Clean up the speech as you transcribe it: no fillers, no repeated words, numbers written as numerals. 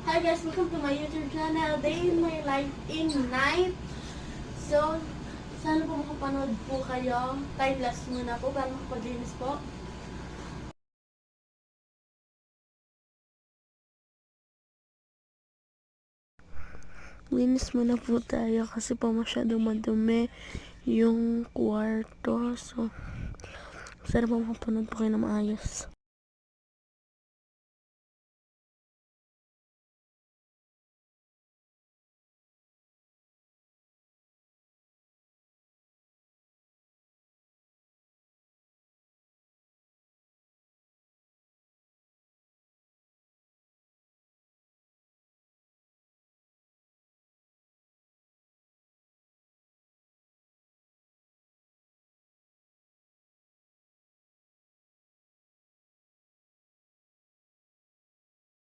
Hi guys, welcome to my YouTube channel, Day in My Life in Night. So, sana po makapanood po kayo. Time lapse muna po para makapaglinis po. Linis muna po tayo kasi po masyado madumi yung kwarto. So, sana po makapanood po kayo na maayos.